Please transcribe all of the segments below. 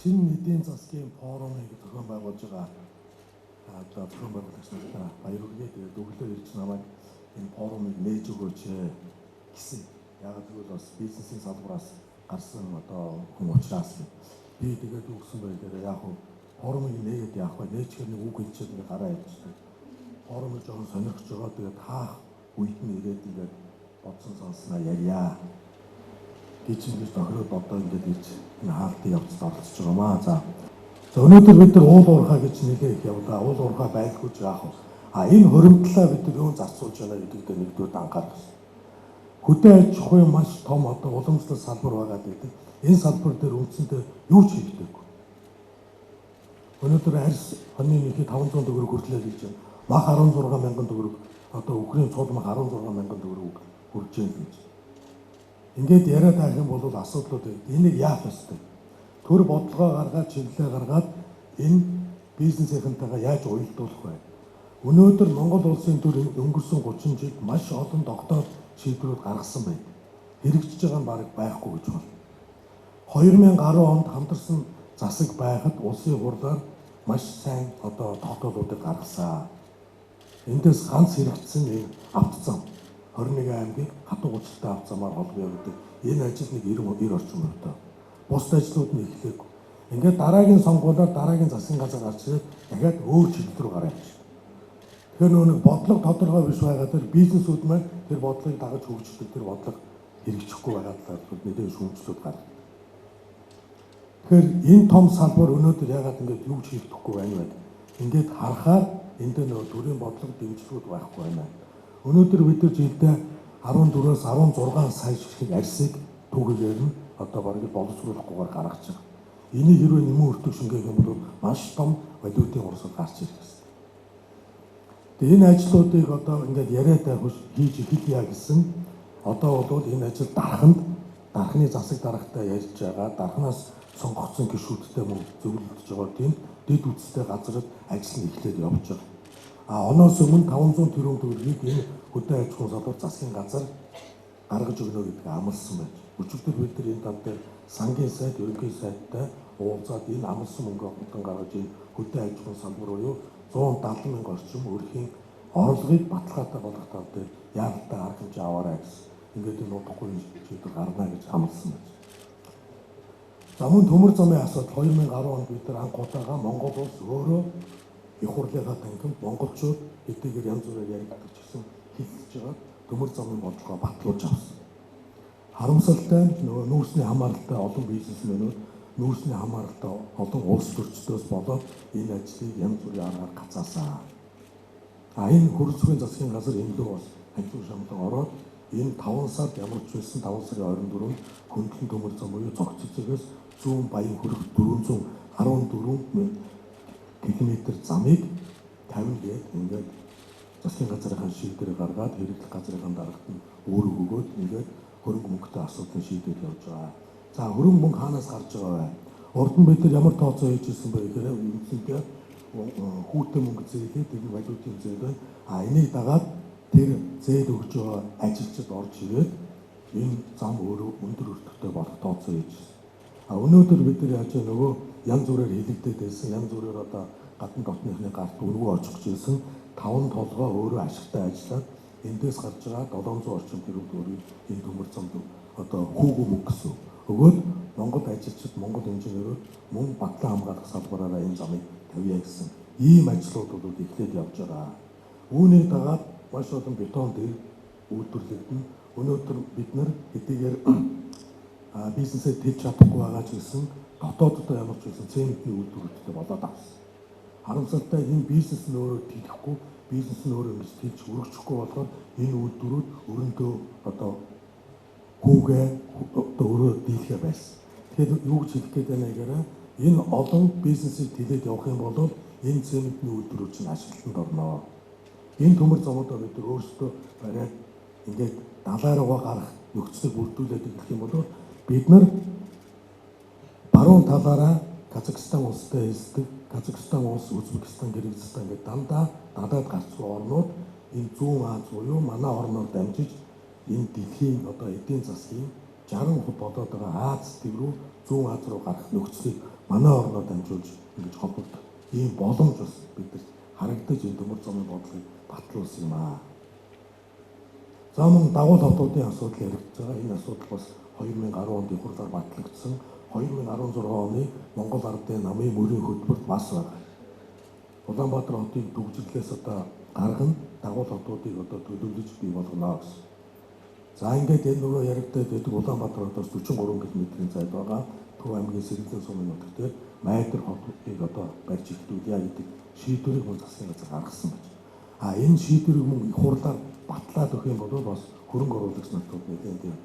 шинэ эдийн засгийн форумыг зохион байгуулж байгаа одоо зохион байгуулагч нартай баяр хүргэе. Тэгээд өглөө ирж намайг энэ форумыг нээж өгөөч гэсэн. Яг тэгвэл бас бизнесийн салбараас гарсан одоо хүн учраас би тэгээд юу гэсэн бэ гэхээр яг форумыг нээгээд яах вэ? Нээчихэр нэг үг хэлчихэд нэг гараа явчихсан. Форумыг жоохон сонирхож байгаа. Тэгээд таах үед нь ирээд ингээд бодсон сонсноо ярья. гэж ингэж тохироод одоо ингээд ирж энэ хаалтын явцад оролцож байгаамаа. За өнөөдөр бид нар уул уурхай гэж нэгээ их явлаа. Уул уурхай байлгүй яах вэ? Энэ хоримтлаа бид нар юу зарцуулж байна гэдэгт нэгдүгээр анхаарах хэрэгтэй. Хөдөө аж ахуйн маш том одоо уламжлалт салбар байгаа гэдэг. Энэ салбар дээр үндсэндээ юу ч хийдэггүй. Өнөөдөр арьс хоньны нэхий 500 төгрөг хүртлээ гэж байна. Мах 16,000 төгрөг одоо Украин цууд мах 16,000 төгрөг хүрж байна гэж. Ингээд яриад байх юм бол асуудлууд энийг яах ёстой. Төр бодлогоо гаргаад чиглэлээ гаргаад энэ бизнесийнхэнтэйгээ яаж уялдуулах вэ? Өнөөдөр Монгол улсын төр өнгөрсөн 30 жилд маш олон тогтоол шийдвэрүүд гаргасан байна. Хэрэгжиж байгаа нь бараг байхгүй гэж байна. 2010 онд хамтарсан засаг байхад улсын хурлаар маш сайн одоо тогтоолуудыг гаргасан. Эндээс ганц хэрэгжсэн нэг автозам 21 аймгийг хатуу гучлалтай авцамаар холбоо явуулдаг. Энэ ажил нэг 90 орчим хувьтай. Бус ажлууд нь эхлэв. Ингээд дараагийн сонгуулиар дараагийн засгийн газар гарч ирээд дахиад өөр чиглэл рүү гараа явчих. Тэгэхээр нэг бодлого тодорхой биш байгаа төр бизнесүүд маань тэр бодлогыг дагаж хөгжүүлдэг тэр бодлого хэрэгжихгүй байгаа талаар мэдээж шүүмжлүүд гарна. Тэгэхээр энэ том салбар өнөөдөр яагаад ингээд юу ч хийхгүй байна вэ? Ингээд харахаар энд нөө төрийн бодлого дэмжлэгүүд байхгүй байна. Өнөөдөр бид нар жилдээ 14-өөс 16 сая шиг арьсыг түүгээр нь одоо бараг боловсруулахгүйгээр гаргаж байгаа. Энийг хэрвээ нэмэн өртөг шингээх юм бол маш том валютын урсгал гарч ирэх ёстой. Тэгээ энэ ажлуудыг одоо ингээд яриад байх хийж эхэлье гэсэн одоо бол энэ ажил дархны засаг даргатай ярьж байгаа. Дархнаас сонгогдсон гишүүдтэй мөн зөвлөлдөж байгаа тийм дэд үсттэй газарт ажил нь эхлээд явж байгаа. Оноос өмнө 500 тэрбум төгрөгийг энэ хөдөө аж ахуйн салбар засгийн газар гаргаж өгнө гэдгийг амласан байна. Өчигдөр бид нар энэ тал дээр сангийн сайд, ерөнхий сайдтай уулзаад энэ амласан мөнгөө хутан гаргаж энэ хөдөө аж ахуйн салбар руу 170 мянган орчим өрхийн орлогыг баталгаатай болгох тал дээр яаралтай арга хэмжээ аваарай гэсэн. Ингээд энэ удахгүй шийдвэр гаргана гэж амласан байна. За мөн төмөр замын асуудал 2010 онд бид нар анх удаага Монгол улс өөрөө их хурлынхаа танхимд монголчууд эдгээр янз бүрээр яригддаг гэсэн хэлж байгаа төмөр замын бодлогоо батлуулж авсан. Харамсалтай нь нөгөө нүүрсний хамааралтай олон бизнесмэнүүд нүүрсний хамааралтай олон улс төрчдөөс болоод энэ ажлыг янз бүрийн аргаар гацаасан. Энэ хөрөлцгийн засгийн газар энэ дөө бас хажуу шамдан ороод энэ 5 сард ямар ч байсан 5 сарын 24-нд хөндлөн төмөр зам буюу цогц цэцгээс зүүн баян хөрөх 414 км замыг 50 гээд ингээд засгийн газрын шийдвэр гаргаад хэрэглэх газрын дарагт нь өөрөө өгөөд ингээд хөрөнгө мөнгөтэй асуудлыг шийдэж явж байгаа. За хөрөнгө мөнгө хаанаас гарч байгаа вэ? Урд нь бид нар ямар тооцоо хийж ирсэн бэ гэхээр үндсэндээ хүүтэй мөнгө зээлээ тэгээд валютын зээл байна. Энийг дагаад тэр зээл өгж байгаа ажилчид орж ирээд энэ зам өөрөө өндөр өртөгтэй болох тооцоо хийж ирсэн. Өнөөдөр бид нар яаж нөгөө янз бүрээр хилэгдээд байсан, янз бүрээр одоо гадна дотныхны гарт өргөө очих гэсэн 5 толгой өөрөө ашигтай ажиллаад эндээс гарч байгаа 700 орчим тэрбум төгрөгийг энэ төмөр замд одоо хүүгүү мөнгө гэсэн. Өгөөд Монгол ажилчид, Монгол инженерүүд мөн батлан хамгаалах салбараараа энэ замыг тавья гэсэн ийм ажлууд бол эхлээд явж байгаа. Үүнийг дагаад маш олон бетон дээр үйлдвэрлэгдэн өнөөдөр бид нар хэдийгээр бизнесээ тэлж чадахгүй байгаа ч гэсэн дотооддоо ямар ч байсан цементний үйлдвэрлэлтэй болоод авсан. Харамсалтай энэ бизнес нь өөрөө тэлэхгүй, бизнес нь өөрөө ингэж тэлж өргөжөхгүй болохоор энэ үйлдвэрүүд өрөндөө одоо хүүгээ өөрөө дийлхэ байсан. Тэгэхээр юу гэж хэлэх гээд байна гэхээр энэ олон бизнесийг тэлээд явах юм бол энэ цементний үйлдвэрүүд чинь ашиглалтанд орно. Энэ төмөр замуудаа бид өөрсдөө бариад ингээд далай руугаа гарах нөхцөлийг бүрдүүлээд ирэх юм бол бид нар баруун талаараа Казахстан улстай хэлдэг, Казахстан улс, Узбекистан, Кыргызстан гэдэг дандаа надад гарч буй орнууд энэ зүүн Аз буюу манай орноор дамжиж энэ дэлхийн одоо эдийн засгийн 60% болоод байгаа Аз төв рүү зүүн Аз руу гарах нөхцөлийг манай орноо дамжуулж ингэж холбогдох ийм боломж бас бидэрт харагдаж энэ төмөр замын бодлогыг батлуулсан юм аа. За мөн дагуул хотуудын асуудал яригдж байгаа. Энэ асуудал бас 2010 онд их хурлаар батлагдсан. 2016 оны Монгол Ардын намын мөрийн хөтөлбөрт бас байгаа. Улаанбаатар хотыг төвжирлээс одоо гаргана, дагуул хотуудыг одоо төлөвлөж бий болгоно гэсэн. За ингээд энэ нөгөө яригдаад байдаг Улаанбаатар хотоос 43 км-ийн зайд байгаа Төв аймгийн Сэргэлэн сумын нутагт дээр Майдар хотыг одоо барьж ихтүүлъя гэдэг шийдвэрийг мөн засгийн газар гаргасан байна. Энэ шийдвэрийг мөн их хурлаар батлаад өгөх юм бол бас хөрөнгө оруулагч нартууд нэгэн тийм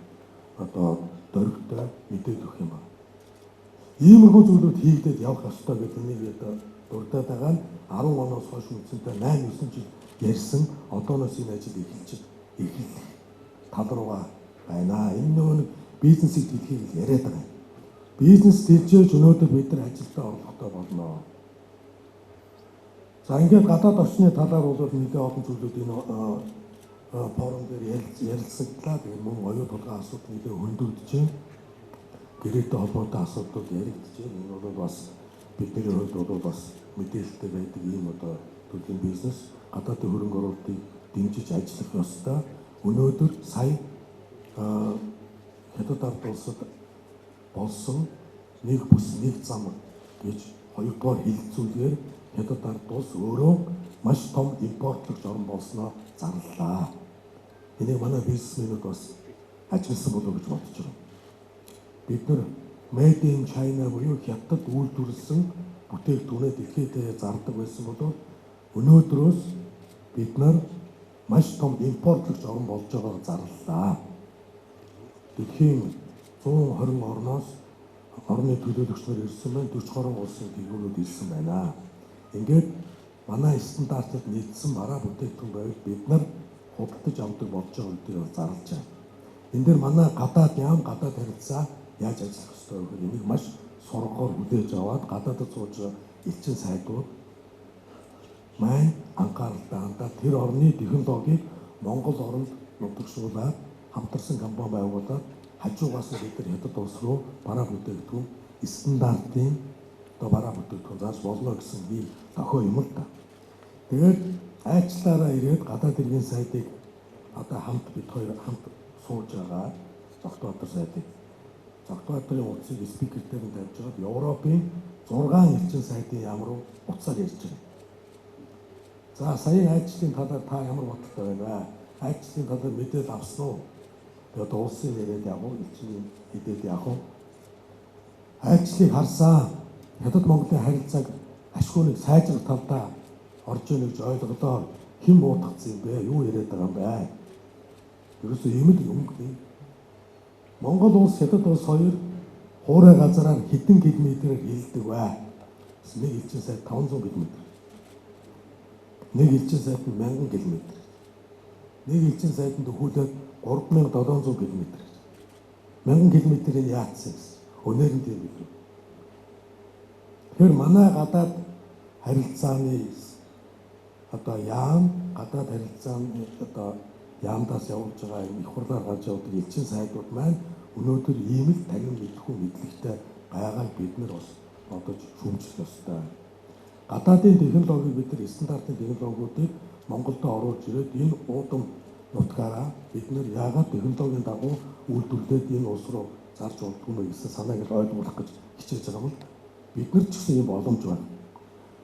одоо дөрвтэй мэдээд өгөх юм байна. Иймэрхүү зүйлүүд хийгдээд явах ёстой гэдэг энийг одоо дурдаад байгаа нь 10 оноос хойш үндсэндээ 8-9 жил ярьсан одооноос энэ ажил эхэллэх тал руугаа байна. Энэ нөгөө нэг бизнесийг дэлхийг яриад байгаа. Бизнес дэлжээж өнөөдөр бид нар ажилдаа орлоготой болно. За ингээд гадаад орчны талаар бол нэгэн олон зүйлүүд энэ форум дээр ярилцагдлаа. Тэгээд мөн оюун толгойн асуудал нэлээд хөндөгдөж байна. Гэрээтэй холбоотой асуудлууд яригдж байна. Энэ бол бас бидний хувьд бол бас мэдээлэлтэй байдаг ийм одоо төрлийн бизнес гадаадын хөрөнгө оруулалтыг дэмжиж ажиллах ёстой. Өнөөдөр сая хятад ард улсад болсон нэг бүс нэг зам гэж хоёрдугаар хэлэлцүүлгээр хятад ард улс өөрөө маш том импортлогч орн болсноо зарлалаа. Энийг манай бизнесмэнүүд бас ажигласан болов уу гэж бодож байна. Бид нар Made in China буюу хятад үйлдвэрлэсэн бүтээгдэхүүнээ дэлхийд зардаг байсан бол өнөөдрөөс бид нар маш том импортлогч орн болж байгааг зарлалаа. Дэлхийн 120 орноос орны төлөөлөгч нар ирсэн байна. 40 гаруй улсын дэлгүүрүүд ирсэн байна. Ингээд манай стандартад нийцсэн мараа бүтээгдэхүүн байвал бид нар худалдаж авдаг болж байгаа үедээ зарлаж байна. Энэ дээр манай гадаад харилцаа яаж ажиллах ёстой вэ гэхээр энийг маш сургахаар хүлээж аваад гадаадд сууж элчин сайдууд маань анхааралтай хандаад тэр орны технологиг Монгол оронд нутагшуулаад хамтарсан компани байгуулад хажуугаас нь бид нар хятад улс руу бараа бүтээгдэхүүн стандартын одоо бараа бүтээгдэхүүн зааж болно гэсэн би тохио юм л та. Тэгээд айчлаараа ирээд гадаад иргэн сайдыг одоо бид хоёр хамт сууж байгаа Зогтбаатар сайдыг Зогтбаатарын утсыг спикер дээр нь тавьж байгаад Европын 6 элчин сайдын яам руу утсаар ярьж байна. За саяын айчлалын талаар та ямар бодолтой байна вэ? Айчлалын талаар мэдээлэл авсан уу? Тэгээд улсын яриад яг уу элчний хэдээд яг уу айчлалыг харсан. Хятад Монголын харилцааг ашгүйг сайжрах талдаа орж ийн гэж ойлголоо. Хэн буутгацсан юм бэ? Юу яриад байгаа юм бэ? Ерөөсөө юм л юм гээ. Монгол улс хятад улс хоёр хуурай газараар хэдэн километрээр хилдэг вэ? Нэг элчин сайд 500 км. Нэг элчин сайд 1000 км. Нэг элчин сайданд хөлөөд 3700 км. 1000 км-ийг яатсан гэсэн. Өнөр нь тийм билүү. Тэгэхээр манай гадаад харилцааны одоо гадаад харилцааны одоо яамдаас явуулж байгаа их хурлаар гарч явдаг элчин сайдууд маань өнөөдөр ийм л танин мэдхгүй мэдлэгтэй байгааг бид нар бас бодож шүүмжлэх ёстой. Гадаадын технологиг бид нар стандартын технологиудыг Монголд оруулж ирээд энэ уудам нутгаараа бид нар яагаад технологийн дагуу үйлдвэрлээд энэ улс руу зарж болдгоо мэ гэсэн санааг л ойлгуулах гэж хичээж байгаа юм. Бид нар ч гэсэн ийм боломж байна.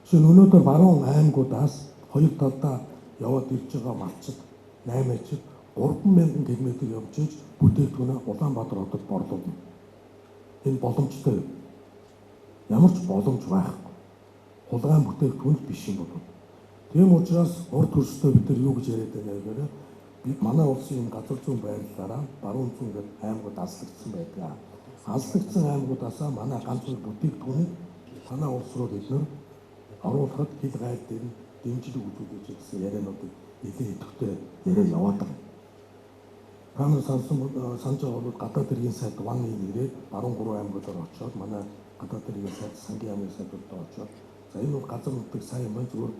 Жишээ нь өнөөдөр баруун аймагуудаас хоёр талдаа яваад ирж байгаа малчид 8 ачид 3000 км явж иж бүтээгдэхүүнээ Улаанбаатар хотод борлуулна. Энэ боломжтой юм. Ямар ч боломж байхгүй. Хулгайн бүтээгдэхүүн биш юм бол. Тийм учраас урд хөрсдөө бид нар юу гэж яриад байна гэхээр бид манай улсын газар зүйн байрлалаараа баруун зүүн гэдэг аймагуд алслагдсан байдаг. Алслагдсан аймагуудаасаа манай ганц нэг бүтээгдэхүүнийг манай улс руу бид нар оруулахад хил гайд дээр дэмжлэг үзүүлж гэсэн яриануудыг нэлээд идэвхтэй яриа яваад байгаа. Та нар санаж байгаа бол гадаад иргэн сайд Ван ирээд баруун 3 аймагуудаар очиод манай гадаад иргэн сайд сангийн яамны сайдуудад очиод за энэ бол газар нутаг сайн байна зүгээр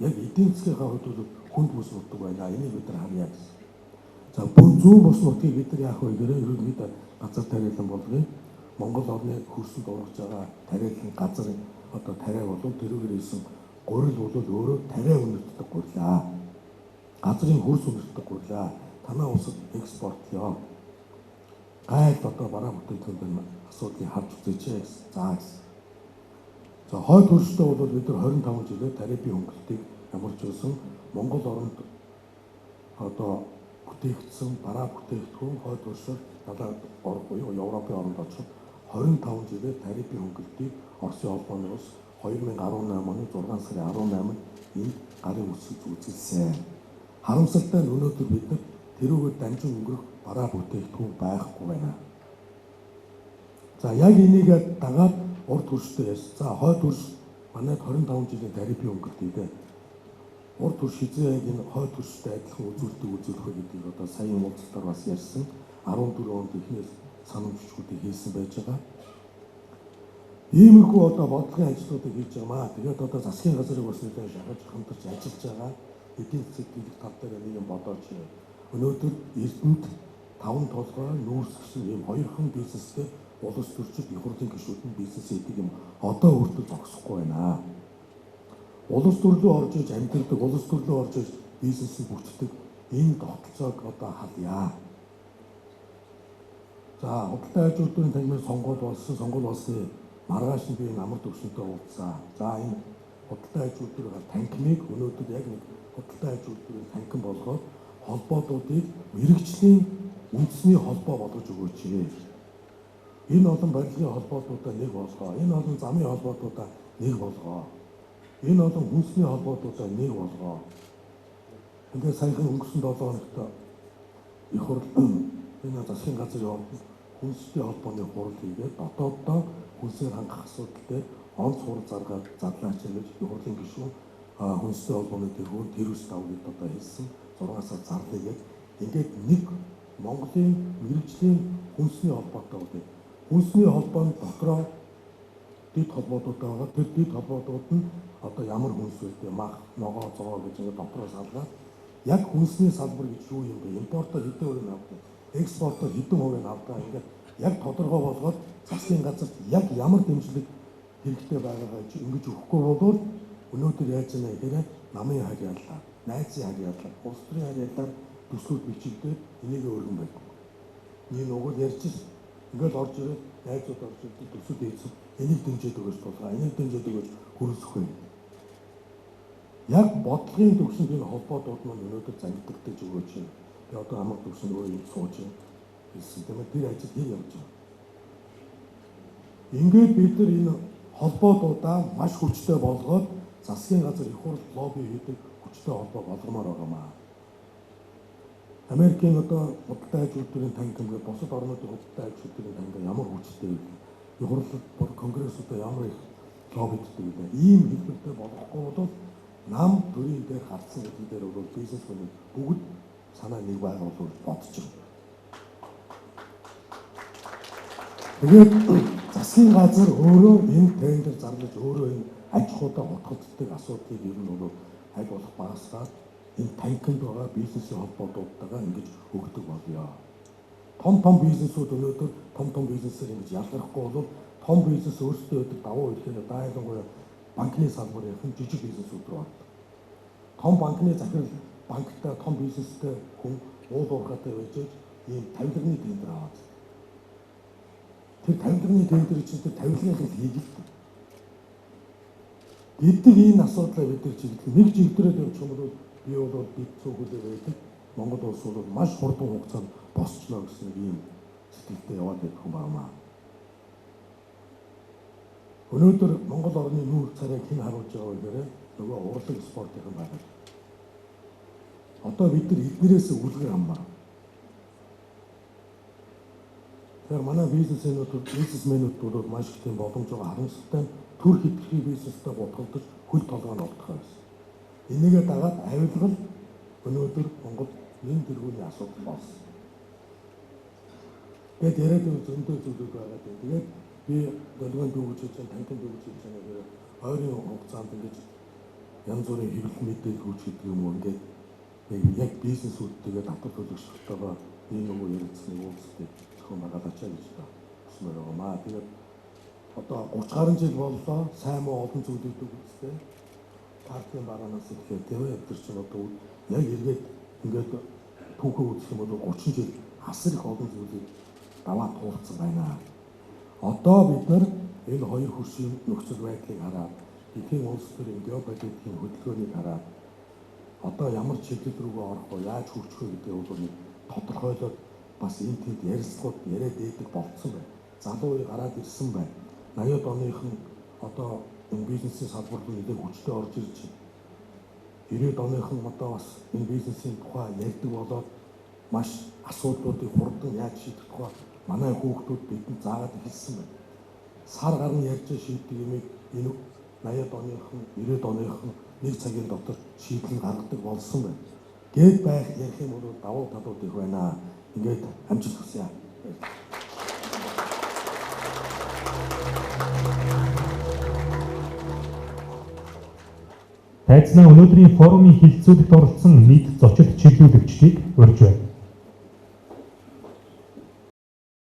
яг эдийн засгийн хувьд бол хүнд бүс нутаг байна. Энийг бид нар харъя гэсэн. За зүүн бус нутгийг бид нар яах вэ гэхээр ерөнхийдөө газар тариалан болгоё. Монгол орны хөрсөнд ургаж байгаа тариалан газар одоо тариа болов тэрүүгээр хэлсэн гурил бол өөрөө тариа үнэртдэг гурилаа. Газрын хөрс үнэртдэг гурилаа. Танаа улсад экспортлё. Гайд одоо бараа бүтээгдэхүүн асуудлыг харж үзээч гэсэн. За гэсэн. За хойд хөрсдөө бол бид нар 25 жилээр тарифын хөнгөлтийг ямарчулсан Монгол оронд одоо бүтээгдсэн бараа бүтээгдэхүүн хойд хөрсөөр далаад орох буюу Европын оронд очиход 25 жилээр тарифын хөнгөлтийг Оросын холбооны улс 2018 оны 6 сарын 18-нд энд гарын үсгэж үзүүлсэн. Харамсалтай нь өнөөдөр бид нар тэрүүгээр дамжин өнгөрөх бараа бүтээгдэхүүн байхгүй байна. За яг энийг дагаад урд хөрстэй яс. За хойд хөрс манайд 25 жилийн тарифын хөнгөлт идэ. Урд хөрс хизээ яг энэ хойд хөрстэй адилхан үзүүлэх гэдгийг одоо саяын уулзалтаар бас ярьсан. 14 онд эхнээс санамжчгуудыг хийсэн байж байгаа. Иймэрхүү одоо бодлогын ажлуудыг хийж байгаа маа. Тэгээд одоо засгийн газрыг бас нэгэн шахаж хамтарч ажиллаж байгаа. Эдийн засаг дийлэх тал дээр нэг юм бодооч. Өнөөдөр Эрдэнэт 5 толгой нүүрсгсэн ийм хоёрхан бизнестэй улс төрчид их хурлын гишүүд нь бизнес хийдэг юм. Одоо хүртэл зогсохгүй байна. Улс төрлөө орж иж амьдардаг, улс төрлөө орж иж бизнесийг бүрддэг энэ тогтолцоог одоо халъя. За худалдаа аж үйлдвэрийн танхимын сонгуул болсны маргааш нь би энэ амар төвшөнтэй уулзсан. За энэ худалдаа аж үйлдвэрийн танхимыг өнөөдөр яг нэг худалдаа аж үйлдвэрийн танхим болгоод холбоотуудыг мэрэгжлийн үндэсний холбоо болгож өгөөч. Энэ олон барилгын холбоотуудаа нэг болгоо. Энэ олон замын холбоотуудаа нэг болгоо. Энэ олон хүнсний холбоотуудаа нэг болгоо. Ингээд саяхан өнгөрсөн 7 хоногт их хурл энэ засгийн газрын хүнсний холбооны хурал хийгээд дотооддоо хүнсээр хангах асуудал дээр онц хурал заргаад задлаач гэж их хурлын гишүүн хүнсний холбооны тэргүүн тэрвс давгыг одоо хэлсэн 6 сар зарлаагээд ингээд нэг Монголын мэрэгжлийн хүнсний холбоотой үүдээ хүнсний холбооны дотроо дэд холбоотуудтай байгаа. Тэр дэд холбоотууд нь одоо ямар хүнс вэ? Мах, ногоо, зогоо гэж ингээд дотроо салгаад яг хүнсний салбар гэж юу юм бэ? Импортоор хэдэн хувийг авдаг, экспортоор хэдэн хувийг авдаг ингээд яг тодорхой болгоод засгийн газарт яг ямар дэмжлэг хэрэгтэй байгаагаа ингэж өгөхгүй бол өнөөдөр яаж яана гэхээр намын харьяалал, найзын харьяалал, улс төрийн харьяалал төслүүд бичигдээд энийг өргөн байдаг. Энэ уг ярьж ингээд орж ирээд найзууд орж ирээд төсөд ийцэн энийг дэмжиж өгөөч тулгаа, энийг дэмжиж өгөөч хөрөсөхгүй. Яг бодлогын төвшөнд энэ холбоотууд маань өнөөдөр зангидагдаж өгөөч. Би одоо амар төвшөнд өөрөө сууж хэлсэн. Тэгээд тэр ажил хий явж байгаа. Ингээд бид нар энэ холбоотуудаа маш хүчтэй болгоод засгийн газар их хурл лобби хийдэг хүчтэй холбоо болгомоор байгаамаа. Америкийн одоо худалдаа аж үйлдвэрийн танхим гэх бусад орнуудын худалдаа аж үйлдвэрийн танхим ямар хүчтэй вэ? Их хурлууд конгрессуудаа ямар их лоббиддаг вэ? Ийм хэлбэртэй болохгүй бол нам төрийн дээр хардсан гэдэг дээр бол бизнесмэнүүд бүгд санаа нэг байгаа бол бодож байна. Тэгээд засгийн газар өөрөө энэ тендер зарлаж өөрөө энэ аж ахуйдаа утгагддаг асуудлыг ер нь бол аль болох багасгаад энэ танхимд байгаа бизнесийн холбоотуудтайгаа ингэж өгдөг болёо. Том бизнесүүд өнөөдөр том бизнесээр ингэж ялгархгүй бол том бизнес өөрсдөө өгдөг давуу үйлдэл дайлангуяа банкны салбарын жижиг бизнесүүд рүү ордог. Том банкны захирал банктай том бизнестэй хүн уул уурхайтай байж ийм тавилганы тендер аваад. Тэр тавилганы тендер чинь тэр тавилгын хийгдэл. Гэдэг энэ асуудлаа бид нар чиглэл нэг чиглэлээр явуучих юм бол би бол бид цөөхөлөө байдаг. Монгол улс бол маш хурдан хугацаанд босчлоо гэсэн ийм сэтгэлтэй яваад байх юм байна. Өнөөдөр Монгол орны нүүр царайг хэн харуулж байгаа вэ гэхээр нөгөө урлаг спортын байгаа. Одоо бид нар эднэрээс үлгэр хамбаа. Тэгэхээр манай бизнесмэнүүд бол маш их тийм боломж байгаа харамсалтай төр хэвлэхий бизнестэй гутгалдаж хөл толгойн олдох байсан. Энийгээ дагаад авилгал өнөөдөр Монгол нэн тэргүүний асуудал болсон. Тэгээд яриад зөндөө зүйлүүд байгаа. Тэгээд би долгион дүүгэж чинь танхим дүүгэж чинь гэдэг ойрын хугацаанд ингэж янз бүрийн хэвлэл мэдээлэл өгч гэдэг юм уу ингээд яг бизнесүүдтэйгээ татвар төлөгчдөлтөөгөө энэ нөгөө ярилцсан уулздаг зохион байгаа ч гэж хэлмээр байгаамаа. Тэгээд одоо 30 гаруй жил боллоо. Сайн муу олон зүйлүүд үзтээ. Партийн бараанаас ихээр тийм тэр чинь одоо яг эргээд ингээд түүхээ үзэх юм бол 30 жил асар их олон зүйлийг даваа туулсан байна. Одоо бид нар энэ хоёр хөршийн нөхцөл байдлыг хараад эдийн улс төрийн геополитикийн хөдөлгөөнийг хараад одоо ямар чиглэл рүүгээ орох вэ, яаж хөгжих вэ гэдэг нь тодорхойлоод бас энэ тэнд ярилцлагууд яриад байдаг болцсон байна. Залуу үе гараад ирсэн байна. 80-ад оныхан одоо энэ бизнесийн салбар руу нэлээд хүчтэй орж ирж байна. 90-ад оныхан одоо бас энэ бизнесийн тухай ярьдаг болоод маш асуудлуудыг хурдан яаж шийдэх тухай манай хүүхдүүд бидэнд заагаад хэлсэн байна. Сар гарна ярьж шийддэг юмыг энэ 80-ад оныхан, 90-ад оныхан нэг цагийн дотор шийдлэн гаргадаг болсон байна. Гээд байх ярих юм бол давуу талууд их байна. Ингээд амжилт хүсье. Тайзнаа өнөөдрийн форумын хилцүүлэгт оролцсон нийт зочид чиглүүлэгчдийг урьж байна.